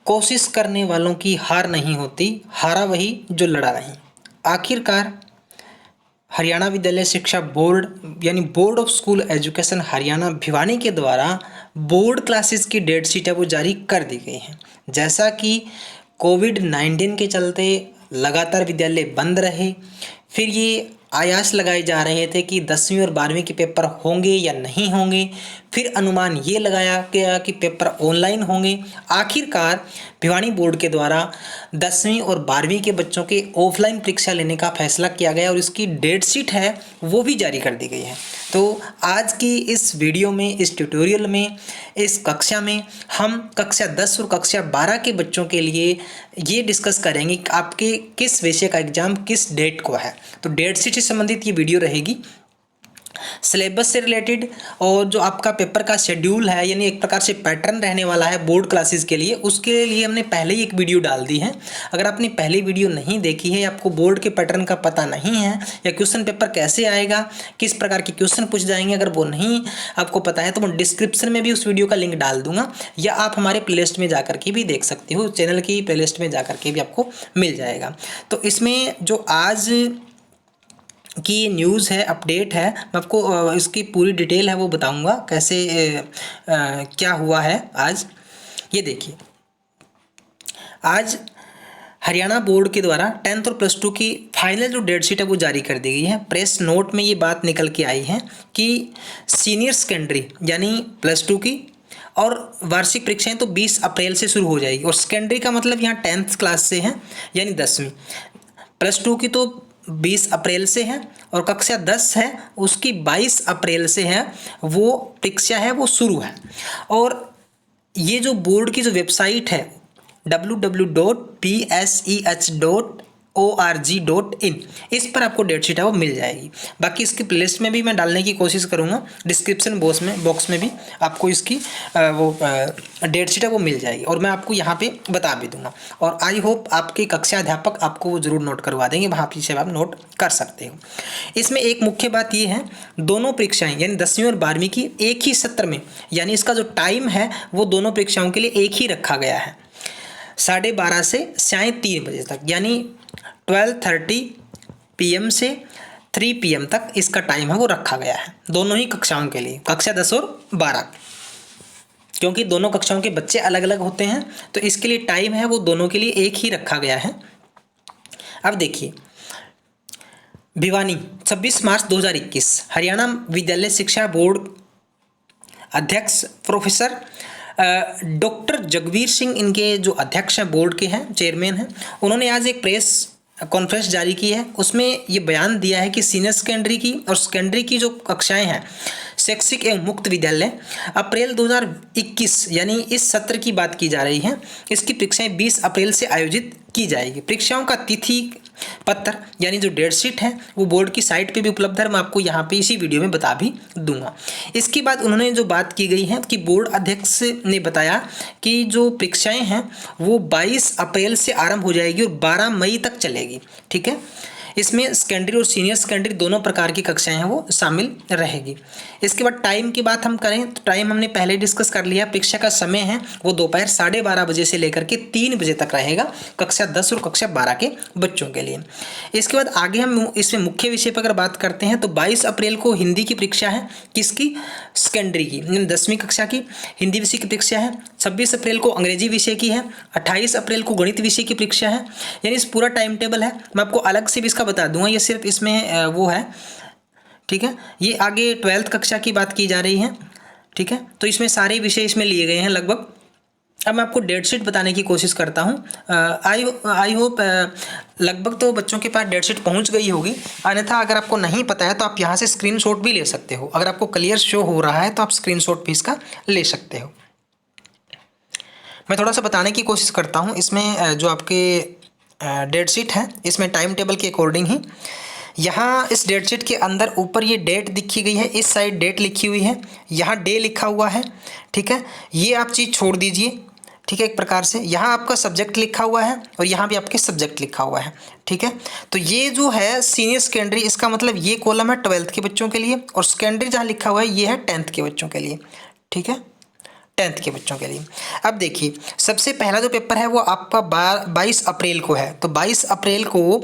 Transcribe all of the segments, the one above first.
कोशिश करने वालों की हार नहीं होती, हारा वही जो लड़ा नहीं। आखिरकार हरियाणा विद्यालय शिक्षा बोर्ड यानी board of school education Haryana Bhiwani के द्वारा बोर्ड क्लासेस की डेट शीट है वो जारी कर दी गई है। जैसा कि कोविड-19 के चलते लगातार विद्यालय बंद रहे, फिर ये आयास लगाए जा रहे थे कि 10वीं और 12वीं के पेपर होंगे या नहीं होंगे, फिर अनुमान ये लगाया गया कि पेपर ऑनलाइन होंगे। आखिरकार भिवानी बोर्ड के द्वारा 10वीं और 12वीं के बच्चों के ऑफलाइन परीक्षा लेने का फैसला किया गया और इसकी डेट शीट है वो भी जारी कर दी गई है। तो आज की इस वीडियो में, इस ट्यूटोरियल में, इस कक्षा में हम कक्षा 10 और कक्षा 12 के बच्चों के लिए ये डिस्कस करेंगे कि आपके किस विषय का एग्जाम किस डेट को है। तो डेट शीट से संबंधित ये वीडियो रहेगी, सिलेबस से रिलेटेड, और जो आपका पेपर का शेड्यूल है यानी एक प्रकार से पैटर्न रहने वाला है बोर्ड क्लासेस के लिए, उसके लिए हमने पहले ही एक वीडियो डाल दी है। अगर आपने पहले वीडियो नहीं देखी है, आपको बोर्ड के पैटर्न का पता नहीं है या क्वेश्चन पेपर कैसे आएगा, किस प्रकार के क्वेश्चन पूछ जाएंगे, अगर वो नहीं आपको पता है तो मैं डिस्क्रिप्शन में भी उस वीडियो का लिंक डाल दूंगा, या आप हमारे प्लेलिस्ट में जाकर के भी देख सकते हो, चैनल की प्लेलिस्ट में जाकर के भी आपको मिल जाएगा। तो इसमें जो आज की न्यूज़ है, अपडेट है, मैं आपको इसकी पूरी डिटेल है वो बताऊंगा कैसे क्या हुआ है आज। ये देखिए, आज हरियाणा बोर्ड के द्वारा 10th और +2 की फाइनल जो डेट शीट है वो जारी कर दी गई है। प्रेस नोट में ये बात निकल के आई है कि सीनियर सेकेंडरी यानी +2 की और वार्षिक परीक्षाएं तो 20 अप्रैल से शुरू हो जाएगी, और सेकेंडरी का मतलब यहाँ 10th क्लास से है यानी 10वीं। +2 की तो 20 अप्रैल से है, और कक्षा 10 है उसकी 22 अप्रैल से है, वो परीक्षा है वो शुरू है। और ये जो बोर्ड की जो वेबसाइट है www.pseh.org.in, इस पर आपको डेट शीट है वो मिल जाएगी। बाकी इसकी प्लेलिस्ट में भी मैं डालने की कोशिश करूँगा, डिस्क्रिप्शन बॉक्स में भी आपको इसकी वो डेट शीट है वो मिल जाएगी, और मैं आपको यहाँ पे बता भी दूंगा। और आई होप आपके कक्षा अध्यापक आपको वो जरूर नोट करवा देंगे, वहाँ पीछे आप नोट कर सकते हो। इसमें एक मुख्य बात ये है, दोनों परीक्षाएँ यानी 10वीं और 12वीं की एक ही सत्र में, यानी इसका जो टाइम है वो दोनों परीक्षाओं के लिए एक ही रखा गया है, 12:30 से साढ़े 3 बजे तक, यानी 12:30 PM से 3 PM तक इसका टाइम है वो रखा गया है दोनों ही कक्षाओं के लिए, कक्षा 10 और 12, क्योंकि दोनों कक्षाओं के बच्चे अलग अलग होते हैं, तो इसके लिए टाइम है वो दोनों के लिए एक ही रखा गया है। अब देखिए, भिवानी 26 मार्च 2021, हरियाणा विद्यालय शिक्षा बोर्ड अध्यक्ष प्रोफेसर डॉक्टर जगवीर सिंह, इनके जो अध्यक्ष हैं बोर्ड के हैं, चेयरमैन हैं, उन्होंने आज एक प्रेस कॉन्फ्रेंस जारी की है। उसमें ये बयान दिया है कि सीनियर सेकेंडरी की और सेकेंडरी की जो कक्षाएं हैं शैक्षिक एवं मुक्त विद्यालय, अप्रैल 2021 यानी इस सत्र की बात की जा रही है, इसकी परीक्षाएं 20 अप्रैल से आयोजित की जाएगी। परीक्षाओं का तिथि पत्र यानी जो डेट शीट है वो बोर्ड की साइट पे भी उपलब्ध है, मैं आपको यहाँ पे इसी वीडियो में बता भी दूंगा। इसके बाद उन्होंने जो बात की गई है कि बोर्ड अध्यक्ष ने बताया कि जो परीक्षाएं हैं वो 22 अप्रैल से आरंभ हो जाएगी और 12 मई तक चलेगी। ठीक है, इसमें सेकेंडरी और सीनियर सेकेंडरी दोनों प्रकार की कक्षाएं हैं वो शामिल रहेगी। इसके बाद टाइम की बात हम करें तो टाइम हमने पहले डिस्कस कर लिया, परीक्षा का समय है वो दोपहर 12:30 बजे से लेकर के 3 बजे तक रहेगा कक्षा 10 और कक्षा 12 के बच्चों के लिए। इसके बाद आगे हम इसमें मुख्य विषय पर अगर बात करते हैं तो 22 अप्रैल को हिंदी की परीक्षा है, किसकी, सेकेंडरी की, 10वीं कक्षा की हिंदी विषय की परीक्षा है। 26 अप्रैल को अंग्रेजी विषय की है, 28 अप्रैल को गणित विषय की परीक्षा है। यानी इस पूरा टाइम टेबल है, मैं आपको अलग से भी इसका बता दूंगा, ये सिर्फ इसमें वो है। ठीक है, ये आगे 12th कक्षा की बात की जा रही है। ठीक है, तो इसमें सारे विषय इसमें लिए गए हैं लगभग। अब मैं आपको डेट शीट बताने की कोशिश करता हूँ। आई होप लगभग तो बच्चों के पास डेट शीट पहुँच गई होगी, अन्यथा अगर आपको नहीं पता है तो आप यहाँ से स्क्रीनशॉट भी ले सकते हो। अगर आपको क्लियर शो हो रहा है तो आप स्क्रीनशॉट भी इसका ले सकते हो। मैं थोड़ा सा बताने की कोशिश करता हूँ। इसमें जो आपके डेट शीट है इसमें टाइम टेबल के अकॉर्डिंग ही यहाँ इस डेट शीट के अंदर ऊपर ये डेट दिखी गई है, इस साइड डेट लिखी हुई है, यहाँ डे लिखा हुआ है। ठीक है, ये आप चीज़ छोड़ दीजिए। ठीक है, एक प्रकार से यहाँ आपका सब्जेक्ट लिखा हुआ है और यहाँ भी आपके सब्जेक्ट लिखा हुआ है। ठीक है, तो ये जो है सीनियर सेकेंडरी, इसका मतलब ये कॉलम है 12th के बच्चों के लिए, और सेकेंडरी जहाँ लिखा हुआ है ये है 10th के बच्चों के लिए। ठीक है, 10th के बच्चों के लिए। अब देखिए सबसे पहला जो पेपर है वो आपका 22 अप्रैल को है। तो 22 अप्रैल को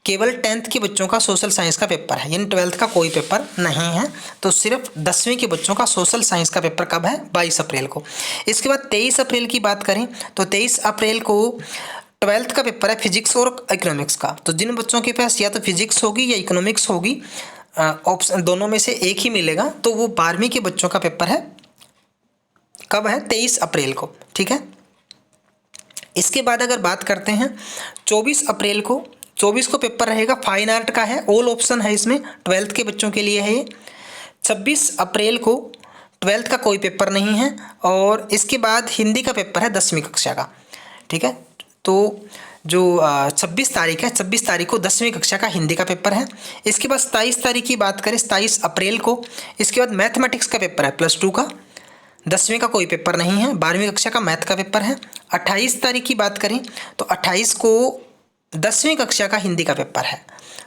केवल 10th के बच्चों का सोशल साइंस का पेपर है, यानी 12th का कोई पेपर नहीं है। तो सिर्फ 10वीं के बच्चों का सोशल साइंस का पेपर कब है? 22 अप्रैल को। इसके बाद 23 अप्रैल की बात करें तो 23 अप्रैल को 12th का पेपर है फिजिक्स और इकोनॉमिक्स का। तो जिन बच्चों के पास या तो फिजिक्स होगी या इकोनॉमिक्स होगी, ऑप्शन दोनों में से एक ही मिलेगा, तो वो 12वीं के बच्चों का पेपर है कब है? 23 अप्रैल को। ठीक है। इसके बाद अगर बात करते हैं 24 अप्रैल को, 24 को पेपर रहेगा फाइन आर्ट का है, ऑल ऑप्शन है इसमें, 12th के बच्चों के लिए है ये। 26 अप्रैल को 12th का कोई पेपर नहीं है। और इसके बाद हिंदी का पेपर है 10वीं कक्षा का। ठीक है। तो जो 26 तारीख है, 26 तारीख को 10वीं कक्षा का हिंदी का पेपर है। इसके बाद 27 तारीख की बात करें, 27 अप्रैल को, इसके बाद मैथमेटिक्स का पेपर है +2 का। 10वीं का कोई पेपर नहीं है, 12वीं कक्षा का मैथ का पेपर है। 28 तारीख की बात करें तो 28 को 10वीं कक्षा का हिंदी का पेपर है,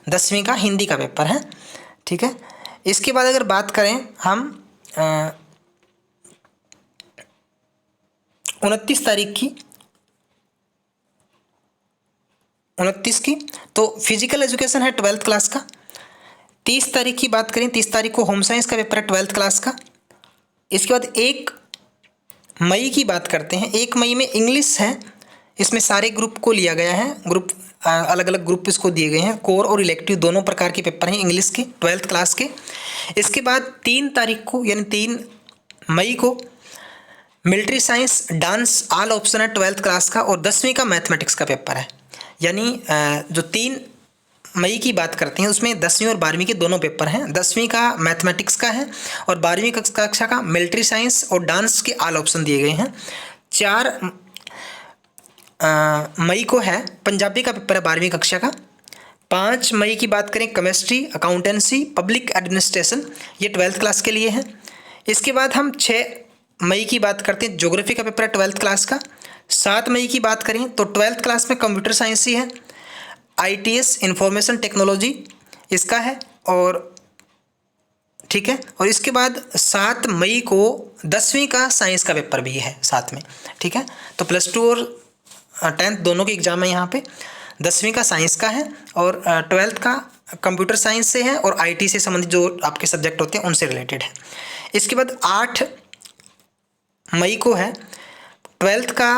10वीं का हिंदी का पेपर है। ठीक है। इसके बाद अगर बात करें हम 29 तारीख की, 29 की, तो फिजिकल एजुकेशन है 12th क्लास का। 30 तारीख की बात करें, 30 तारीख को होम साइंस का पेपर है 12th क्लास का। इसके बाद 1 मई की बात करते हैं। 1 मई में इंग्लिश है, इसमें सारे ग्रुप को लिया गया है, ग्रुप अलग अलग ग्रुप इसको दिए गए हैं, कोर और इलेक्टिव दोनों प्रकार के पेपर हैं इंग्लिश के 12th क्लास के। इसके बाद 3 तारीख को यानी 3 मई को military science dance all option है 12th क्लास का। और 10वीं का मैथमेटिक्स का पेपर है, यानी जो 3 मई की बात करते हैं उसमें 10वीं और 12वीं के दोनों पेपर हैं। 10वीं का मैथमेटिक्स का है और 12वीं कक्षा का मिलिट्री साइंस और डांस के ऑल ऑप्शन दिए गए हैं। 4 मई को है पंजाबी का पेपर है 12वीं कक्षा का। 5 मई की बात करें केमिस्ट्री, अकाउंटेंसी, पब्लिक एडमिनिस्ट्रेशन, ये 12th क्लास के लिए है। इसके बाद हम 6 मई की बात करते हैं, ज्योग्राफी का पेपर है 12th क्लास का। 7 मई की बात करें तो 12th क्लास में कंप्यूटर साइंस ही है, ITS इंफॉर्मेशन टेक्नोलॉजी इसका है। और ठीक है। और इसके बाद 7 मई को 10वीं का साइंस का पेपर भी है साथ में। ठीक है। तो +2 और 10th दोनों के एग्जाम है यहाँ पे। 10वीं का साइंस का है और 12th का कंप्यूटर साइंस से है और IT से संबंधित जो आपके सब्जेक्ट होते हैं उनसे रिलेटेड है। इसके बाद 8 मई को है 12th का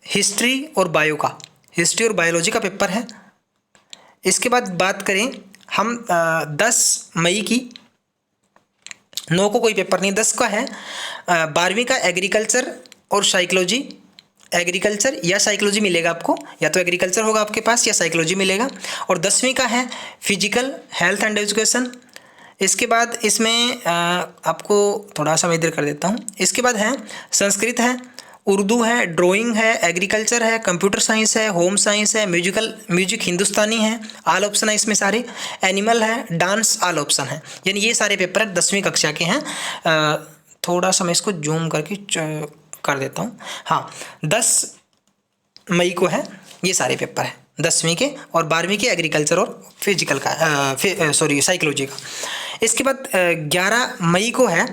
हिस्ट्री और बायो का, हिस्ट्री और बायोलॉजी का पेपर है। इसके बाद बात करें हम 10 मई की, 9 को कोई पेपर नहीं, 10 का है 12वीं का एग्रीकल्चर और साइकोलॉजी, एग्रीकल्चर या साइकोलॉजी मिलेगा आपको, या तो एग्रीकल्चर होगा आपके पास या साइकोलॉजी मिलेगा। और 10वीं का है फिजिकल हेल्थ एंड एजुकेशन। इसके बाद इसमें आपको थोड़ा सा मैं इधर कर देता हूँ। इसके बाद है संस्कृत है, उर्दू है, ड्राइंग है, एग्रीकल्चर है, कंप्यूटर साइंस है, होम साइंस है, म्यूजिक हिंदुस्तानी है, ऑल ऑप्शन है इसमें सारे, एनिमल है, डांस ऑल ऑप्शन है। यानी ये सारे पेपर 10वीं कक्षा के हैं। थोड़ा सा मैं इसको जूम करके कर देता हूँ। हाँ, 10 मई को है ये सारे पेपर हैं 10वीं के और 12वीं के एग्रीकल्चर और फिजिकल का साइकोलॉजी का। इसके बाद 11 मई को है,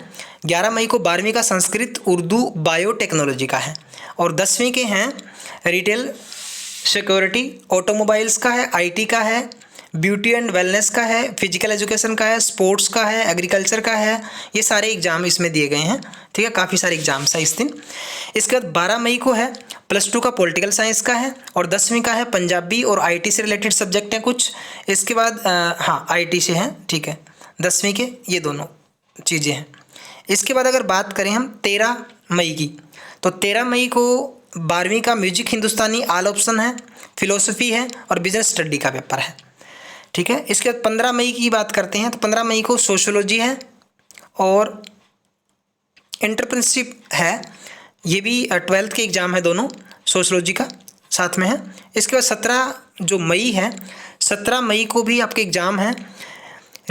11 मई को 12वीं का संस्कृत, उर्दू, बायोटेक्नोलॉजी का है। और 10वीं के हैं रिटेल, सिक्योरिटी, ऑटोमोबाइल्स का है, IT का है, ब्यूटी एंड वेलनेस का है, फिजिकल एजुकेशन का है, स्पोर्ट्स का है, एग्रीकल्चर का है। ये सारे एग्जाम इसमें दिए गए हैं। ठीक है, काफ़ी सारे एग्जाम्स हैं इस दिन। इसके बाद 12 मई को है +2 का पॉलिटिकल साइंस का है और 10वीं का है पंजाबी और IT से रिलेटेड सब्जेक्ट हैं कुछ। इसके बाद हाँ IT से हैं। ठीक है, 10वीं के ये दोनों चीज़ें हैं। इसके बाद अगर बात करें हम 13 मई की, तो 13 मई को 12वीं का म्यूजिक हिंदुस्तानी ऑल ऑप्शन है, फिलोसफी है और बिजनेस स्टडी का पेपर है। ठीक है। इसके बाद 15 मई की बात करते हैं तो 15 मई को सोशियोलॉजी है और एंटरप्रेन्योरशिप है। ये भी 12th के एग्ज़ाम है, दोनों सोशियोलॉजी का साथ में है। इसके बाद 17 जो मई है, 17 मई को भी आपके एग्ज़ाम हैं,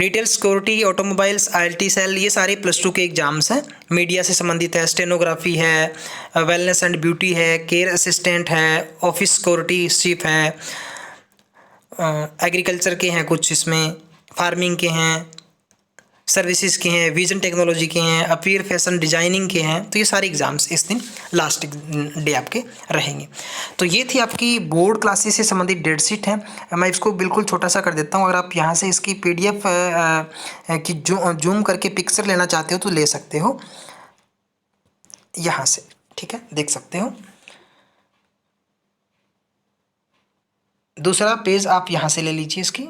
retail, security, automobiles, ILT cell, ये सारे +2 के एग्ज़ाम्स हैं। मीडिया से संबंधित है, स्टेनोग्राफी है, वेलनेस एंड ब्यूटी है, केयर असिस्टेंट है, ऑफिस सिक्योरिटी शिप है, एग्रीकल्चर के हैं कुछ, इसमें फार्मिंग के हैं, सर्विसेज के हैं, विजन टेक्नोलॉजी के हैं, अपीयर फैशन डिजाइनिंग के हैं। तो ये सारे एग्जाम्स इस दिन लास्ट डे आपके रहेंगे। तो ये थी आपकी बोर्ड क्लासेस से संबंधित डेट शीट है। मैं इसको बिल्कुल छोटा सा कर देता हूँ। अगर आप यहाँ से इसकी PDF की जूम करके पिक्चर लेना चाहते हो तो ले सकते हो यहाँ से, ठीक है, देख सकते हो। दूसरा पेज आप यहाँ से ले लीजिए इसकी।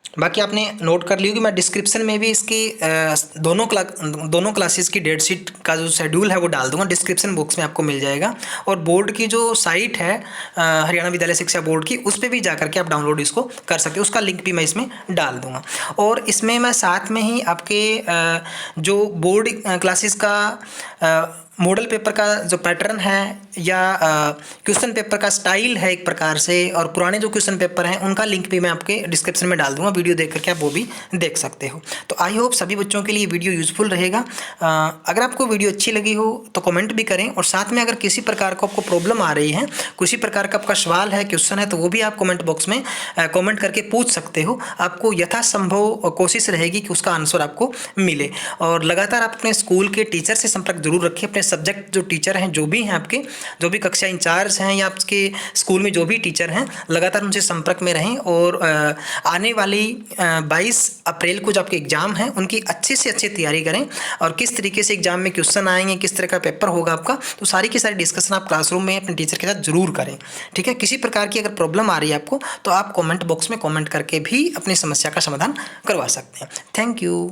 बाकी आपने नोट कर लियो कि मैं डिस्क्रिप्शन में भी इसकी दोनों क्लासेस की डेट शीट का जो शेड्यूल है वो डाल दूंगा, डिस्क्रिप्शन बॉक्स में आपको मिल जाएगा। और बोर्ड की जो साइट है हरियाणा विद्यालय शिक्षा बोर्ड की, उस पर भी जा करके आप डाउनलोड इसको कर सकते हो, उसका लिंक भी मैं इसमें डाल दूंगा। और इसमें मैं साथ में ही आपके जो बोर्ड क्लासेस का मॉडल पेपर का जो पैटर्न है या क्वेश्चन पेपर का स्टाइल है एक प्रकार से, और पुराने जो क्वेश्चन पेपर हैं उनका लिंक भी मैं आपके डिस्क्रिप्शन में डाल दूंगा, वीडियो देख करके आप वो भी देख सकते हो। तो आई होप सभी बच्चों के लिए वीडियो यूजफुल रहेगा। अगर आपको वीडियो अच्छी लगी हो तो कमेंट भी करें, और साथ में अगर किसी प्रकार को आपको प्रॉब्लम आ रही है, किसी प्रकार का आपका सवाल है, क्वेश्चन है, तो वो भी आप कमेंट बॉक्स में कमेंट करके पूछ सकते हो। आपको यथासंभव कोशिश रहेगी कि उसका आंसर आपको मिले। और लगातार आप अपने स्कूल के टीचर से संपर्क जरूर रखिए। अपने सब्जेक्ट जो टीचर हैं, जो भी हैं आपके, जो भी कक्षा इंचार्ज हैं या आपके स्कूल में जो भी टीचर हैं, लगातार उनसे संपर्क में रहें। और आने वाली 22 अप्रैल को जो आपके एग्ज़ाम हैं उनकी अच्छे से अच्छी तैयारी करें। और किस तरीके से एग्ज़ाम में क्वेश्चन आएंगे, किस तरह का पेपर होगा आपका, तो सारी की सारी डिस्कशन आप क्लासरूम में अपने टीचर के साथ जरूर करें, ठीक है। किसी प्रकार की अगर प्रॉब्लम आ रही है आपको तो आप कमेंट बॉक्स में कमेंट करके भी अपनी समस्या का समाधान करवा सकते हैं। Thank you.